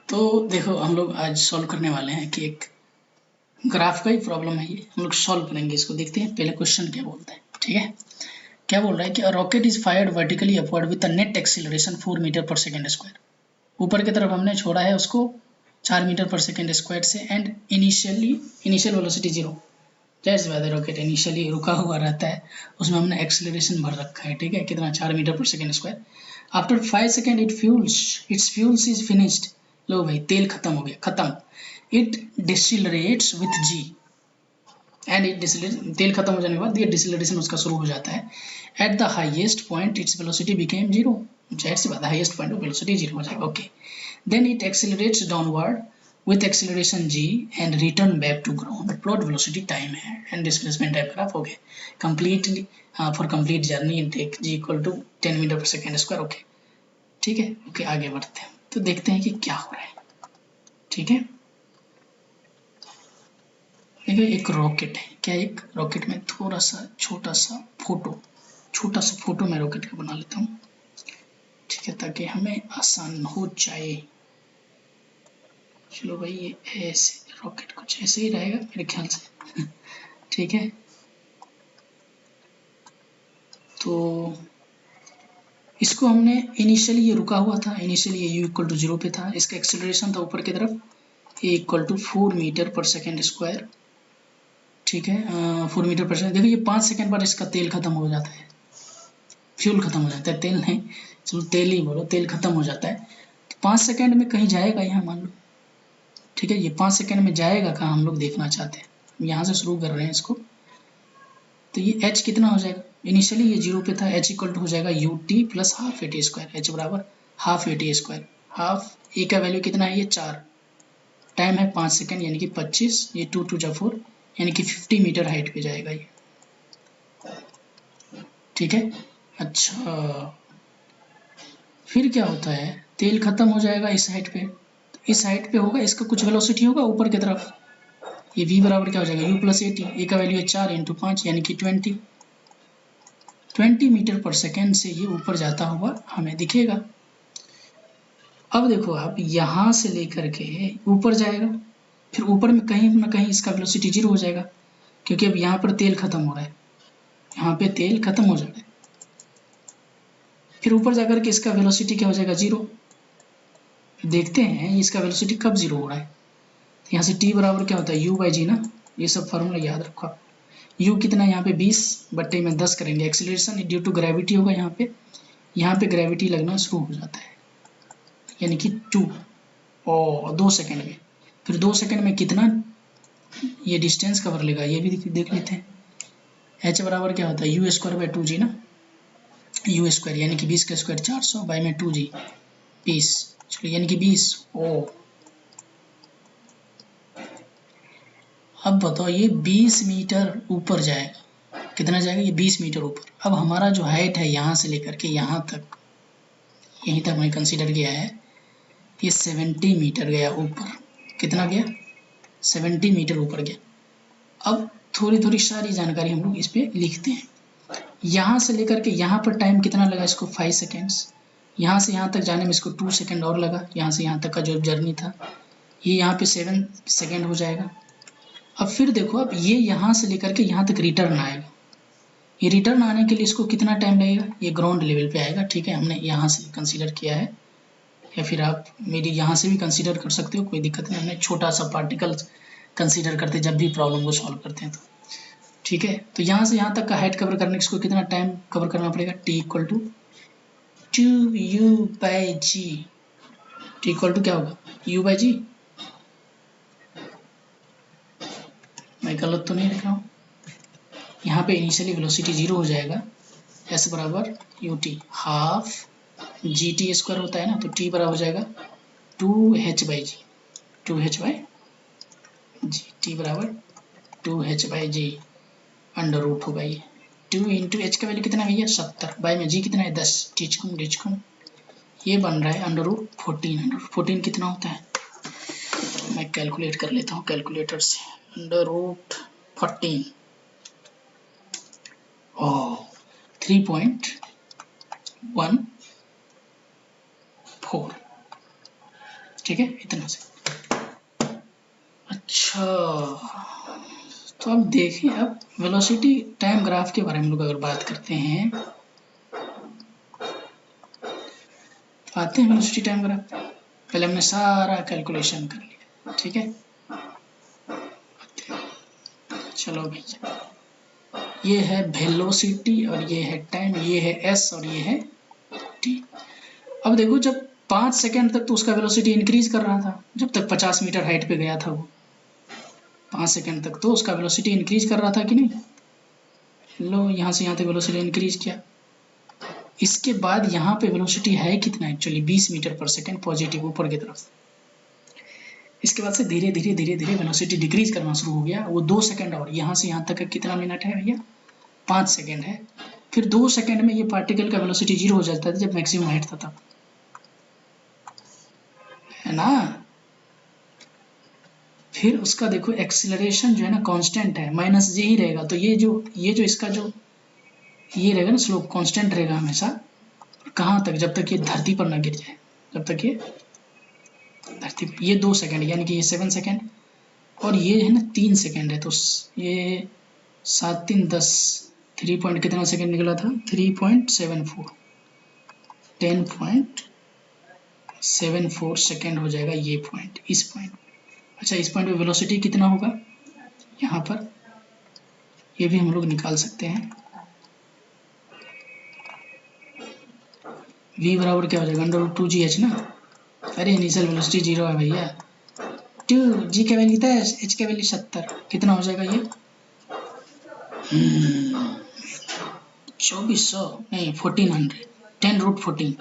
तो देखो हम लोग आज सॉल्व करने वाले हैं कि एक ग्राफ का ही प्रॉब्लम है ये, हम लोग सॉल्व करेंगे इसको। देखते हैं पहले क्वेश्चन क्या बोलते हैं। ठीक है, क्या बोल रहा है कि a rocket is fired vertically upward with a net acceleration 4 metre per second square. ऊपर की तरफ हमने छोड़ा है उसको 4 मीटर पर सेकेंड स्क्वायर से एंड इनिशियल वेलोसिटी 0। जैसे बात है, रॉकेट इनिशियली रुका हुआ रहता है, उसमें हमने एक्सीलरेशन भर रखा है। ठीक है, कितना 4 metre per second square. After 5 second its fuels is finished. लो भाई, तेल खत्म हो गया, खत्म। It decelerates with g and it तेल खत्म हो जाने के बाद ये डिसिलरेशन उसका शुरू हो जाता है। At the highest point its velocity became 0। जाहिर सी बात है, हाईएस्ट पॉइंट वेलोसिटी 0 हो जाएगा। Okay, then it accelerates downward with acceleration g and return back to ground. Plot velocity, time है and displacement type graph. Okay, completely for complete journey and take g equal to 10 metre per second square. Okay, ठीक है। Okay, आगे बढ़ते हैं तो देखते हैं कि क्या हो रहा है। ठीक है, देखिए एक रॉकेट है। क्या एक रॉकेट में थोड़ा सा छोटा सा फोटो मैं रॉकेट का बना लेता हूँ। ठीक है, ताकि हमें आसान हो जाए। चलो भाई, ये ऐसे रॉकेट कुछ ऐसे ही रहेगा मेरे ख्याल से। ठीक है, तो इसको हमने इनिशियली ये रुका हुआ था, इनिशियली ये u इक्वल टू 0 पे था, इसका एक्सेलरेशन था ऊपर की तरफ a equal to 4 metre per second square. ठीक है, 4 मीटर पर सेकेंड। देखिए ये 5 सेकेंड बाद इसका तेल खत्म हो जाता है, फ्यूल खत्म हो जाता है, तेल नहीं, चलो तेल ही बोलो, तेल खत्म हो जाता है। तो 5 सेकेंड में कहीं जाएगा यहाँ, मान लो। ठीक है, ये 5 सेकेंड में जाएगा कहाँ, हम लोग देखना चाहते हैं। यहाँ से शुरू कर रहे हैं इसको। तो ये h कितना हो जाएगा, इनिशियली ये 0 पे था, h इक्वल टू हो जाएगा ut plus half a t square. h बराबर half a t square. Half a का वैल्यू कितना है, ये 4। टाइम है 5 सेकेंड यानी कि 25, ये 2 2 जा 4 यानी कि 50 मीटर हाइट पे जाएगा ये। ठीक है, अच्छा फिर क्या होता है, तेल खत्म हो जाएगा इस हाइट पे, तो इस हाइट पे होगा, इसका कुछ वेलोसिटी होगा ऊपर की तरफ। ये v बराबर क्या हो जाएगा, u प्लस ए टी। ए का वैल्यू है 4 इंटू 5 यानी कि 20 मीटर पर सेकेंड से ये ऊपर जाता हुआ हमें दिखेगा। अब देखो आप, यहाँ से लेकर के ऊपर जाएगा, फिर ऊपर में कहीं ना कहीं इसका वेलोसिटी 0 हो जाएगा, क्योंकि अब यहाँ पर तेल खत्म हो रहा है, यहाँ पे तेल खत्म हो जाएगा। फिर ऊपर जाकर के इसका वेलोसिटी क्या हो जाएगा, 0। देखते हैं इसका वेलोसिटी कब 0 हो रहा है। यहाँ से t बराबर क्या होता है, u बाई जी ना, ये सब फार्मूला याद रखो आप। u कितना है यहाँ पे 20 बट्टे में 10 करेंगे। एक्सीलरेशन ड्यू टू ग्रेविटी होगा, यहाँ पे ग्रेविटी लगना शुरू हो जाता है, यानी कि 2 और 2 सेकेंड में। फिर 2 सेकेंड में कितना ये डिस्टेंस कवर लेगा, ये भी देख लेते हैं। h बराबर क्या होता है, यू स्क्वायर बाई 2g ना, यू स्क्वायर यानी कि 20 का स्क्वायर 400 बाई में 2g 20, चलो यानी कि 20। ओ अब बताओ, ये 20 मीटर ऊपर जाएगा, कितना जाएगा, ये 20 मीटर ऊपर। अब हमारा जो हाइट है यहाँ से लेकर के यहाँ तक, यहीं तक हमने कंसीडर किया है, ये 70 मीटर गया ऊपर। कितना गया, 70 मीटर ऊपर गया। अब थोड़ी थोड़ी सारी जानकारी हम लोग इस पर लिखते हैं। यहाँ से लेकर के यहाँ पर टाइम कितना लगा इसको, 5 सेकेंड्स। यहाँ से यहाँ तक जाने में इसको 2 सेकेंड और लगा, यहाँ से यहाँ तक का जो जर्नी था, ये यहाँ पे 7 सेकेंड हो जाएगा। अब फिर देखो, अब ये यहाँ से लेकर के यहाँ तक रिटर्न आएगा। ये रिटर्न आने के लिए इसको कितना टाइम लगेगा, ये ग्राउंड लेवल पे आएगा। ठीक है, हमने यहाँ से कंसीडर किया है, या फिर आप मेरी यहाँ से भी कंसीडर कर सकते हो, कोई दिक्कत नहीं। हमने छोटा सा पार्टिकल कंसीडर करते जब भी प्रॉब्लम को सॉल्व करते हैं तो। ठीक है, तो यहाँ से यहाँ तक का हाइट कवर करने इसको कितना टाइम कवर करना पड़ेगा, t equal to 2u by g. T equal to क्या होगा, u बाई जी। मैं गलत तो नहीं लिख रहा हूँ, यहाँ पे इनिशियली वेलोसिटी 0 हो जाएगा। s बराबर u t half g t square होता है ना, तो t बराबर हो जाएगा 2h by g, 2h by g. t बराबर 2h by ji under root होगा ये। 2 इंटू एच का वैल्यू कितना है भैया, 70 बाई में जी कितना है 10, टीचकुम ये बन रहा है अंडर रूट 14। अंडर रूट 14 कितना होता है, मैं कैलकुलेट कर लेता हूँ कैलकुलेटर से। Under root 14 3.14। ठीक है, इतना से। अच्छा, तो अब देखें, अब वेलोसिटी टाइम ग्राफ के बारे में लोग अगर बात करते हैं, तो आते हैं वेलोसिटी टाइम ग्राफ। पहले हमने सारा कैलकुलेशन कर लिया, ठीक है। चलो भैया, ये है वेलोसिटी और ये है टाइम, ये है एस और ये है टी। अब देखो, जब 5 सेकेंड तक तो उसका वेलोसिटी इंक्रीज कर रहा था, जब तक 50 मीटर हाइट पे गया था वो, 5 सेकेंड तक तो उसका वेलोसिटी इंक्रीज कर रहा था कि नहीं। लो, यहाँ से यहाँ तक वेलोसिटी इंक्रीज किया। इसके बाद यहाँ पे वेलोसिटी है कितना, actually 20 metre per second positive ऊपर की तरफ। इसके बाद से धीरे धीरे धीरे धीरे वेलोसिटी डिक्रीज करना शुरू हो गया। वो 2 सेकेंड और यहाँ से यहाँ तक कितना मिनट है भैया, 5 सेकेंड है। फिर 2 सेकेंड में ये पार्टिकल का वेलोसिटी 0 हो जाता था जब मैक्सिमम हाइट था तब, है ना। फिर उसका देखो एक्सीलरेशन जो है ना कांस्टेंट है, माइनस जी ही रहेगा। तो ये जो इसका जो ये रहेगा ना स्लोप, कांस्टेंट रहेगा हमेशा। कहाँ तक, जब तक ये धरती पर ना गिर जाए, जब तक ये धरती पर। ये 2 सेकेंड यानी कि ये 7 सेकेंड, और ये है ना 3 सेकेंड है। तो ये 7 3 10, 3 पॉइंट कितना सेकेंड निकला था, 3.74, 10.74 सेकेंड हो जाएगा ये पॉइंट, इस पॉइंट। अच्छा, इस पॉइंट पे वेलोसिटी कितना होगा यहाँ पर, ये भी हम लोग निकाल सकते हैं। v बराबर क्या हो जाएगा, √2gh ना। अरे इनिशियल वेलोसिटी 0 है भैया, 2 g का वैल्यू 10, h का वैल्यू 70, कितना हो जाएगा ये 2400 नहीं 1400, 10√14।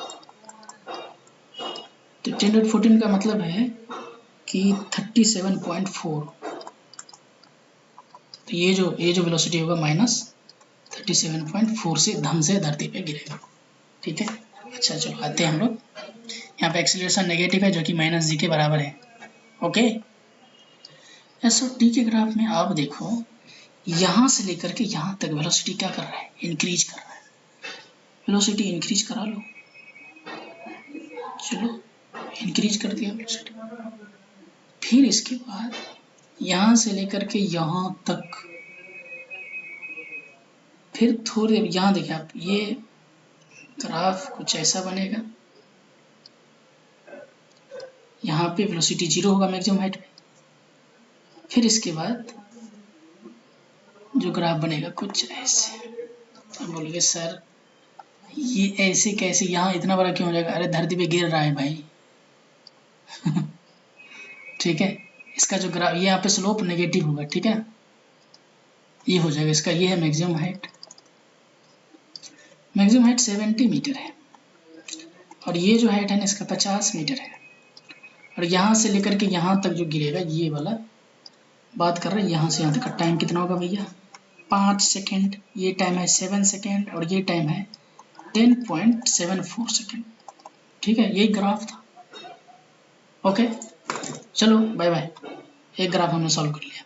तो 10√14 का मतलब है कि 37.4। तो ये जो वेलोसिटी होगा माइनस 37.4 से धम से धरती पे गिरेगा, ठीक है। अच्छा चलो आते हैं हम लोग, यहाँ पे एक्सीलरेशन नेगेटिव है जो कि माइनस जी के बराबर है, ओके। एस और टी के ग्राफ में आप देखो, यहाँ से लेकर के यहाँ तक वेलोसिटी क्या कर रहा है, इंक्रीज कर रहा है। वेलोसिटी इंक्रीज करा लो, चलो इंक्रीज कर दिया वेलोसिटी। फिर इसके बाद यहाँ से लेकर के यहाँ तक, फिर थोड़ी देर यहाँ देखिए आप, ये ग्राफ कुछ ऐसा बनेगा। यहाँ पे वेलोसिटी 0 होगा मैक्सिमम हाइट पे। फिर इसके बाद जो ग्राफ बनेगा कुछ ऐसे। अब बोलिए सर ये ऐसे कैसे, यहाँ इतना बड़ा क्यों हो जाएगा, अरे धरती पे गिर रहा है भाई ठीक है। इसका जो ग्राफ, ये यहाँ पे स्लोप नेगेटिव होगा, ठीक है। ये हो जाएगा इसका, ये है maximum height. Maximum height 70 metre है, और ये जो हाइट है ना इसका 50 मीटर है। और यहाँ से लेकर के यहाँ तक जो गिरेगा, ये वाला बात कर रहे हैं, यहाँ से यहाँ तक का टाइम कितना होगा भैया, 5 सेकेंड। ये टाइम है 7 सेकेंड, और ये टाइम है 10.74 सेकेंड, ठीक है। यही ग्राफ था, ओके। चलो बाय बाय, एक ग्राफ हमने सॉल्व कर लिया